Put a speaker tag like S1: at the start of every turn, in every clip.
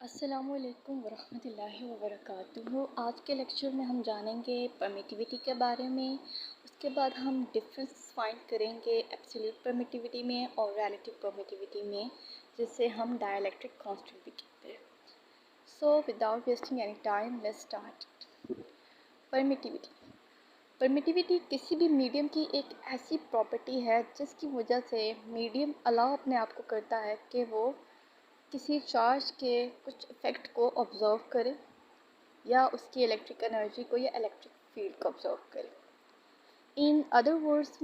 S1: अस्सलामुअलैकुम वरहमतुल्लाहि वबरकातुहू। आज के लेक्चर में हम जानेंगे परमिटिविटी के बारे में। उसके बाद हम डिफरेंस फाइंड करेंगे एब्सोल्यूट परमिटिविटी में और रिलेटिव परमिटिविटी में, जिसे हम डाइलेक्ट्रिक कांस्टेंट भी कहते हैं। So without wasting any time let's start. Permittivity permittivity किसी भी मीडियम की एक ऐसी प्रॉपर्टी है जिसकी वजह से मीडियम अलाउ अपने आप को करता है कि वो किसी चार्ज के कुछ इफ़ेक्ट को ऑब्ज़र्व करे या उसकी इलेक्ट्रिक एनर्जी को या इलेक्ट्रिक फील्ड को ऑब्ज़र्व करे। इन अदर वर्ड्स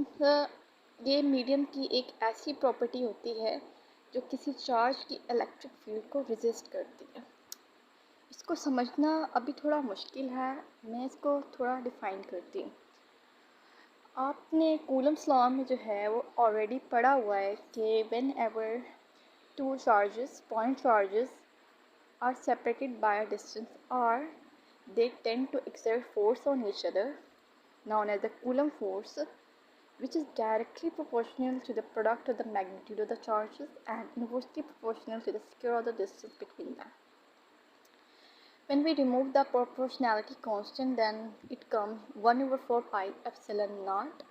S1: ये मीडियम की एक ऐसी प्रॉपर्टी होती है जो किसी चार्ज की इलेक्ट्रिक फील्ड को रेजिस्ट करती है। इसको समझना अभी थोड़ा मुश्किल है, मैं इसको थोड़ा डिफ़ाइन करती हूँ। आपने कूलम्स लॉ में जो है वो ऑलरेडी पढ़ा हुआ है कि when ever two point charges, are separated by a distance r, they tend to exert force on each other, known as the Coulomb force, which is directly proportional to the product of the magnitude of the charges and inversely proportional to the square of the distance between them. When we remove the proportionality constant, then it comes 1/4 pi epsilon naught,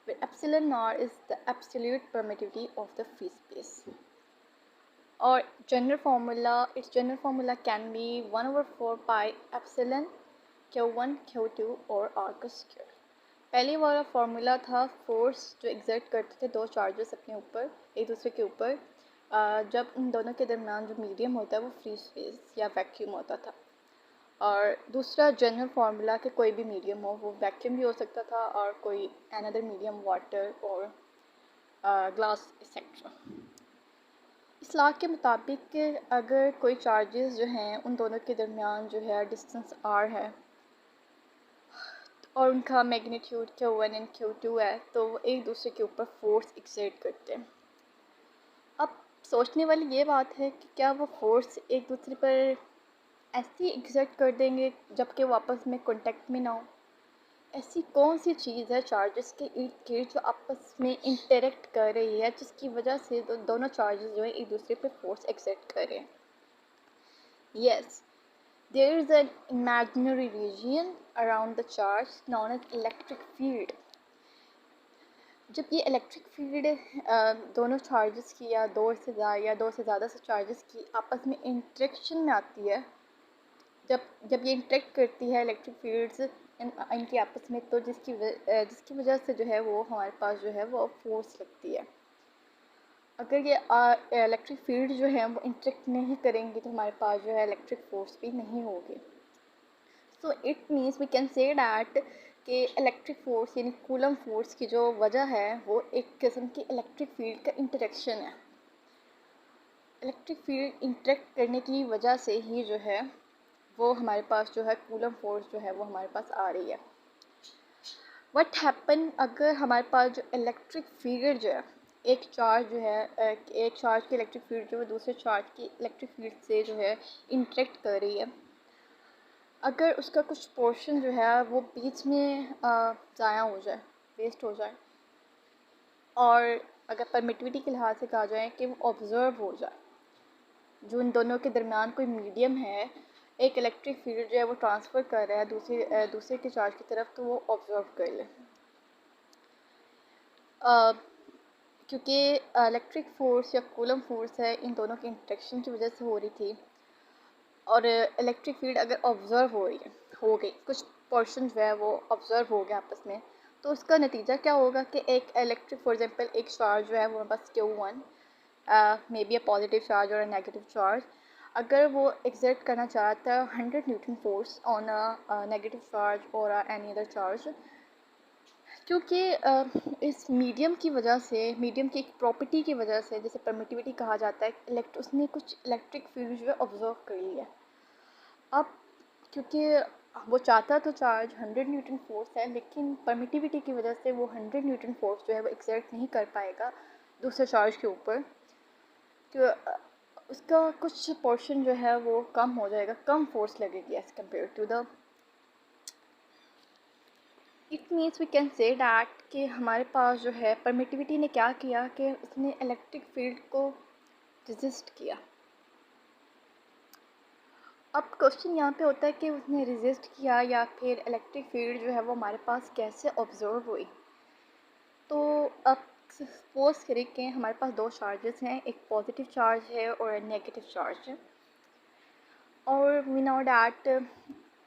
S1: where epsilon naught is the absolute permittivity of the free space. और general formula can be 1/4 pi epsilon Q1 Q2 और are का square. पहले वाला formula था force जो exert करते थे दो चार्जेस अपने ऊपर एक दूसरे के ऊपर, जब उन दोनों के दरमियान जो मीडियम होता है वो फ्री स्पेस या वैक्यूम होता था। और दूसरा जनरल फार्मूला कि कोई भी मीडियम हो, वो वैक्यूम भी हो सकता था और कोई अनदर मीडियम वाटर और ग्लास एक्सेट्रा। इस लॉ के मुताबिक अगर कोई चार्जेस जो हैं उन दोनों के दरमियान जो है डिस्टेंस r है और उनका मैग्नीट्यूड Q1 एंड Q2 है, तो वो एक दूसरे के ऊपर फोर्स एक्सर्ट करते हैं। अब सोचने वाली ये बात है कि क्या वो फोर्स एक दूसरे पर ऐसे ही एक्सर्ट कर देंगे जबकि वो आपस में कॉन्टेक्ट में ना हो। ऐसी कौन सी चीज़ है चार्जेस के इर्द गिर्द जो आपस में इंटरेक्ट कर रही है जिसकी वजह से दोनों चार्जेस जो है एक दूसरे पे फोर्स एक्सर्ट कर रहे हैं? Yes, there is an imaginary region around the charge known as electric field. जब ये इलेक्ट्रिक फील्ड दोनों चार्जेस की या दो से ज़्यादा से चार्जेस की आपस में इंटरेक्शन में आती है, जब ये इंटरेक्ट करती है इलेक्ट्रिक फील्ड्स इनकी आपस में, तो जिसकी वजह से जो है वो हमारे पास जो है वो फोर्स लगती है। अगर ये इलेक्ट्रिक फील्ड जो है वो इंटरेक्ट नहीं करेंगी तो हमारे पास जो है इलेक्ट्रिक फोर्स भी नहीं होगी। So it means we can say that कि इलेक्ट्रिक फोर्स यानी कूलम फोर्स की जो वजह है वो एक किस्म की इलेक्ट्रिक फील्ड का इंटरेक्शन है। इलेक्ट्रिक फील्ड इंटरेक्ट करने की वजह से ही जो है वो हमारे पास जो है कूलम फोर्स जो है वो हमारे पास आ रही है। व्हाट हैपन अगर हमारे पास जो इलेक्ट्रिक फील्ड जो है एक चार्ज की इलेक्ट्रिक फील्ड जो है दूसरे चार्ज की इलेक्ट्रिक फील्ड से जो है इंटरेक्ट कर रही है, अगर उसका कुछ पोर्शन जो है वो बीच में ज़ाया हो जाए, वेस्ट हो जाए, और अगर परमिटिविटी के लिहाज से कहा जाए कि वो ऑब्ज़र्व हो जाए, जो इन दोनों के दरमियान कोई मीडियम है, एक इलेक्ट्रिक फील्ड जो है वो ट्रांसफ़र कर रहा है दूसरे के चार्ज की तरफ, तो वो ऑब्ज़र्व कर ले। क्योंकि इलेक्ट्रिक फोर्स या कूलम फोर्स है इन दोनों के इंटरेक्शन की वजह से हो रही थी, और इलेक्ट्रिक फील्ड अगर ऑब्ज़र्व हो गई कुछ पोर्शन जो है वो ऑब्ज़र्व हो गया आपस में, तो उसका नतीजा क्या होगा कि एक इलेक्ट्रिक फॉर एग्जांपल एक चार्ज जो है वो हमारे पास Q1 may be a positive charge और अ नेगेटिव चार्ज, अगर वो एक्सर्ट करना चाहता है 100 Newton force on a negative charge और एनी अदर चार्ज, क्योंकि इस मीडियम की वजह से, मीडियम की एक प्रॉपर्टी की वजह से, जैसे परमिटिविटी कहा जाता है, उसने कुछ इलेक्ट्रिक फील्ड जो है ऑब्जर्व कर लिया। अब क्योंकि वो चाहता तो चार्ज 100 न्यूटन फोर्स है, लेकिन परमिटिविटी की वजह से वो 100 न्यूटन फोर्स जो है वो एक्सर्ट नहीं कर पाएगा दूसरे चार्ज के ऊपर, तो उसका कुछ पोर्शन जो है वो कम हो जाएगा, कम फोर्स लगेगी as compared to the. It means we can say that कि हमारे पास जो है परमिटिविटी ने क्या किया कि उसने इलेक्ट्रिक फील्ड को रेजिस्ट किया। अब क्वेश्चन यहाँ पे होता है कि उसने रेजिस्ट किया या फिर इलेक्ट्रिक फील्ड जो है वो हमारे पास कैसे ऑब्जर्व हुई। तो अब सपोज करें कि हमारे पास दो चार्जेस हैं, एक पॉजिटिव चार्ज है और नेगेटिव चार्ज है, और वी नो डैट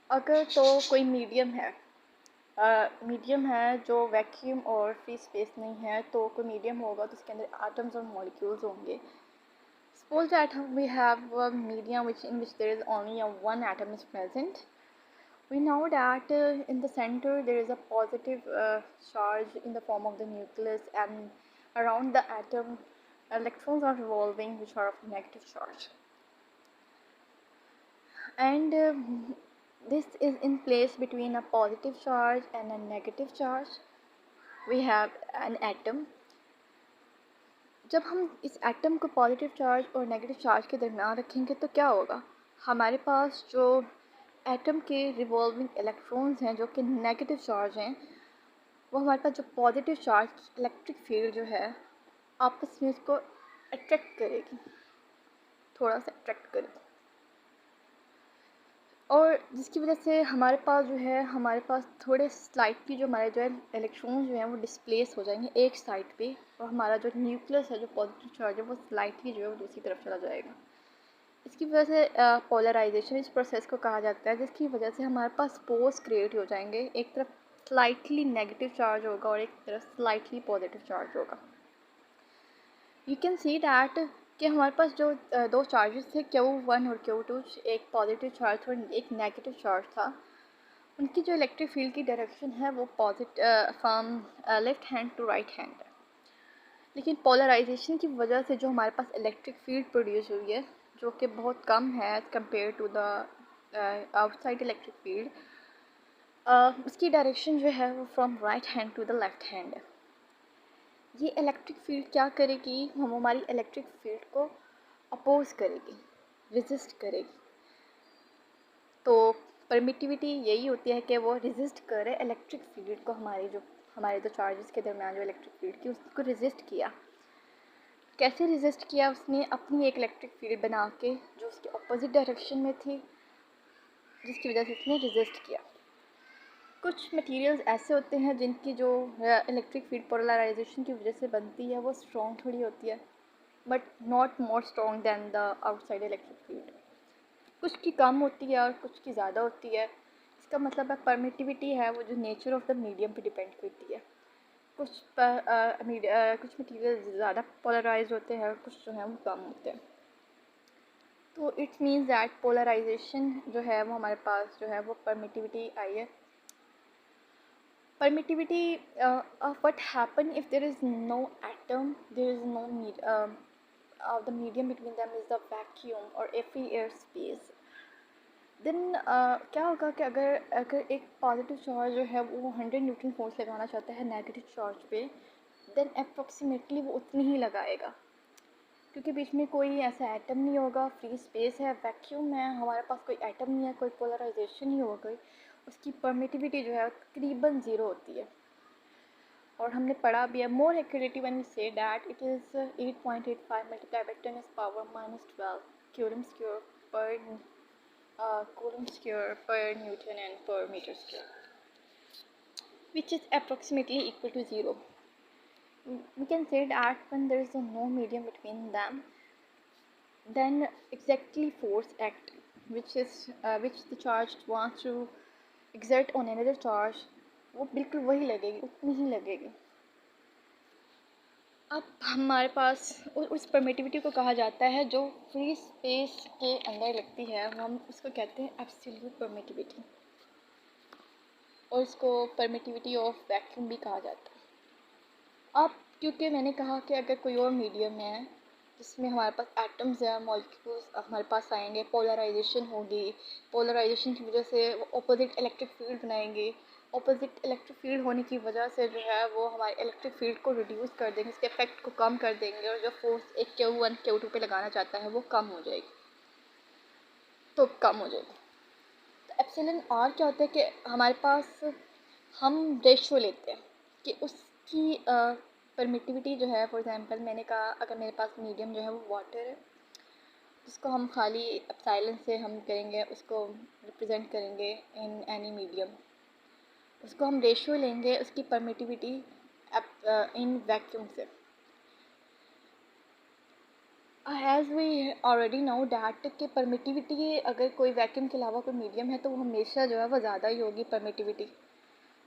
S1: अगर तो कोई मीडियम है जो वैक्यूम और फ्री स्पेस नहीं है, तो कोई मीडियम होगा तो उसके अंदर एटम्स और मॉलिक्यूल्स होंगे। Suppose that we have a medium in which there is only one atom is present. We know that in the center there is a positive charge in the form of the nucleus, and around the atom electrons are revolving which are of negative charge. And this is in place between a positive charge and a negative charge. We have an atom. जब हम इस atom को positive charge और negative charge के दरमियान रखेंगे तो क्या होगा, हमारे पास जो एटम के रिवॉल्विंग इलेक्ट्रॉन्स हैं जो कि नेगेटिव चार्ज हैं, वो हमारे पास जो पॉजिटिव चार्ज इलेक्ट्रिक फील्ड जो है आपस में उसको अट्रैक्ट करेगी, थोड़ा सा अट्रैक्ट करेगी, और जिसकी वजह से हमारे पास थोड़े स्लाइटली जो हमारे जो है इलेक्ट्रॉन्स जो हैं वो डिस्प्लेस हो जाएंगे एक साइड पे, और हमारा जो न्यूक्लियस है जो पॉजिटिव चार्ज है वो स्लाइटली जो है वो दूसरी तरफ चला जाएगा। इसकी वजह से पोलराइजेशन इस प्रोसेस को कहा जाता है, जिसकी वजह से हमारे पास पोल्स क्रिएट हो जाएंगे, एक तरफ स्लाइटली नेगेटिव चार्ज होगा और एक तरफ स्लाइटली पॉजिटिव चार्ज होगा। यू कैन सी दैट कि हमारे पास जो दो चार्जेस थे Q1 और Q2, एक पॉजिटिव चार्ज और एक नेगेटिव चार्ज था, उनकी जो इलेक्ट्रिक फील्ड की डायरेक्शन है वो from left hand to right hand है। लेकिन पोलराइजेशन की वजह से जो हमारे पास इलेक्ट्रिक फील्ड प्रोड्यूस हुई है, जो कि बहुत कम है as compared to the outside electric field, उसकी डायरेक्शन जो है वो from right hand to the left hand है। ये इलेक्ट्रिक फील्ड क्या करेगी, हम हमारी इलेक्ट्रिक फील्ड को अपोज करेगी, रेजिस्ट करेगी। तो परमिटिविटी यही होती है कि वो रेजिस्ट करे इलेक्ट्रिक फील्ड को, हमारे दो चार्जेस के दरमियान जो इलेक्ट्रिक फील्ड की उसको रेजिस्ट किया। कैसे रेजिस्ट किया, उसने अपनी एक इलेक्ट्रिक फील्ड बना के जो उसके अपोजिट डायरेक्शन में थी, जिसकी वजह से उसने रेजिस्ट किया। कुछ मटेरियल्स ऐसे होते हैं जिनकी जो इलेक्ट्रिक फील्ड पोलराइजेशन की वजह से बनती है वो स्ट्रॉन्ग थोड़ी होती है, but not more strong than the outside electric field. कुछ की कम होती है और कुछ की ज़्यादा होती है। इसका मतलब है परमिटिविटी है वो जो नेचर ऑफ द मीडियम पे डिपेंड करती है। कुछ मटीरियल ज़्यादा पोलराइज होते हैं और कुछ जो है वो कम होते हैं। तो इट्स मीन्स दैट पोलराइजेशन जो है वो हमारे पास जो है वो परमिटिविटी आई है। Permittivity of what happen if there is no atom, there is no the medium between them is the vacuum or free air space. Then क्या होगा कि अगर एक पॉजिटिव चार्ज जो है वो 100 न्यूटन फोर्स लगाना चाहता है नेगेटिव चार्ज पे, देन अप्रॉक्सीमेटली वो उतनी ही लगाएगा, क्योंकि बीच में कोई ऐसा एटम नहीं होगा, फ्री स्पेस है, वैक्यूम है, हमारे पास कोई एटम नहीं है, कोई पोलराइजेशन नहीं होगा, उसकी परमिटिविटी जो है तकरीबन ज़ीरो होती है। और हमने पढ़ा भी है more accurately when we say that it is 8.85 multiply by 10⁻⁻12 Coulomb square per newton and per metre square, which is approximately equal to 0. We can say that when there is no medium between them, then exactly force act which the charge wants to exert on another charge, वो बिल्कुल वही लगेगी, उतनी ही लगेगी। अब हमारे पास उस permittivity को कहा जाता है जो फ्री स्पेस के अंदर लगती है, हम उसको कहते हैं एब्सोल्यूट परमिटिविटी, और इसको परमिटिविटी ऑफ वैक्यूम भी कहा जाता है। अब क्योंकि मैंने कहा कि अगर कोई और मीडियम है जिसमें हमारे पास एटम्स या मॉलिक्यूल्स हमारे पास आएंगे, पोलराइजेशन होगी, पोलराइजेशन की वजह से वो अपोजिट इलेक्ट्रिक फील्ड बनाएंगे, अपोजिट इलेक्ट्रिक फील्ड होने की वजह से जो है वो हमारे इलेक्ट्रिक फील्ड को रिड्यूस कर देंगे, इसके इफेक्ट को कम कर देंगे, और जो फोर्स एक Q1 Q2 पे लगाना चाहता है वो कम हो जाएगी, तो कम हो जाएगी। तो एप्सिलॉन आर क्या होता है कि हमारे पास हम रेशो लेते हैं कि उसकी परमिटिविटी जो है, फॉर एग्जांपल मैंने कहा अगर मेरे पास मीडियम जो है वो वाटर है, उसको हम खाली एप्सिलॉन से हम करेंगे, उसको रिप्रेजेंट करेंगे इन एनी मीडियम। उसको हम रेशियो लेंगे उसकी परमिटिविटी इन वैक्यूम से। As we already know that कि परमिटिविटी अगर कोई वैक्यूम के अलावा कोई मीडियम है तो वो हमेशा जो है वो ज़्यादा ही होगी परमिटिविटी,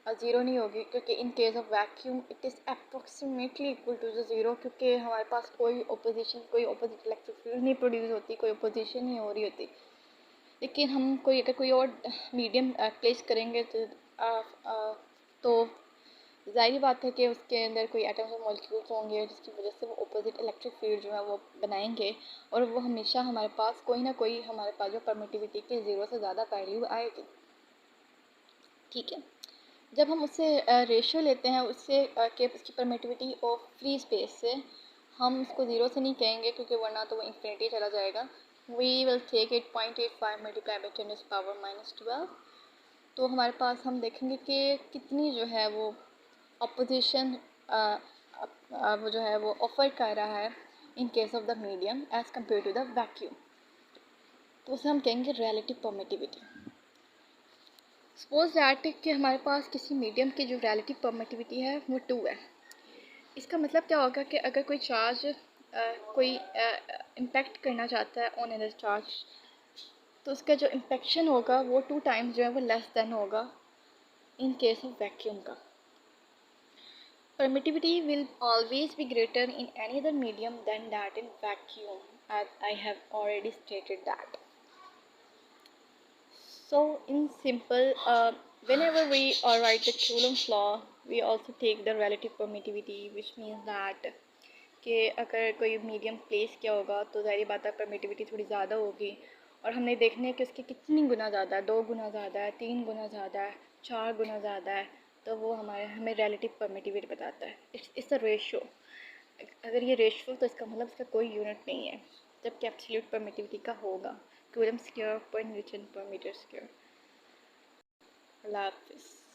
S1: और ज़ीरो नहीं होगी, क्योंकि in case of vacuum it is approximately equal to the zero, क्योंकि हमारे पास कोई अपोजिट इलेक्ट्रिक फील्ड नहीं प्रोड्यूस होती, कोई अपोजिशन नहीं हो रही होती। लेकिन हम अगर कोई और मीडियम प्लेस करेंगे तो ज़ाहिर बात है कि उसके अंदर कोई एटम्स और मॉलिक्यूल्स होंगे जिसकी वजह से वो अपोजिट इलेक्ट्रिक फील्ड जो है वो बनाएंगे, और वो हमेशा हमारे पास कोई ना कोई हमारे पास जो परमिटिविटी के ज़ीरो से ज़्यादा वैल्यू आएगी। ठीक है, जब हम उससे रेशियो लेते हैं उससे कि उसकी परमिटिविटी ऑफ फ्री स्पेस से, हम उसको ज़ीरो से नहीं कहेंगे क्योंकि वरना तो वो इन्फिनिटी चला जाएगा। We will take it 0.85 multiply by 10⁻⁻12। तो हमारे पास हम देखेंगे कि कितनी जो है वो अपोजिशन वो जो है वो ऑफर कर रहा है in case of the medium as compared to the vacuum. तो उसे हम कहेंगे रिलेटिव परमिटिविटी। सपोज दैट कि हमारे पास किसी मीडियम की जो रिलेटिव परमिटिविटी है वो 2 है। इसका मतलब क्या होगा कि अगर कोई चार्ज कोई इम्पैक्ट करना चाहता है ऑन अदर चार्ज, तो उसका जो इम्पैक्शन होगा वो 2 टाइम्स जो है वो लेस देन होगा इन केस ऑफ वैक्यूम का। Permittivity will always be greater in any other medium than that in vacuum, as I have already stated that. So in simple, whenever we write the Coulomb's law, we also take the relative permittivity, which means that कि अगर कोई medium place किया होगा तो ज़ाहिर बात है permittivity थोड़ी ज़्यादा होगी, और हमने देखना है कि उसकी कितनी गुना ज़्यादा है, 2 गुना ज़्यादा है, 3 गुना ज़्यादा है, 4 गुना ज़्यादा है, तो वो हमें रिलेटिव परमिटिविटी बताता है। It's a ratio. अगर ये रेशियो तो इसका मतलब इसका कोई यूनिट नहीं है, जबकि एब्सोल्यूट परमिटिविटी का होगा। कूलम्ब स्क्वायर पर न्यूटन पर मीटर स्क्वायर। अल्लाह हाफिज़।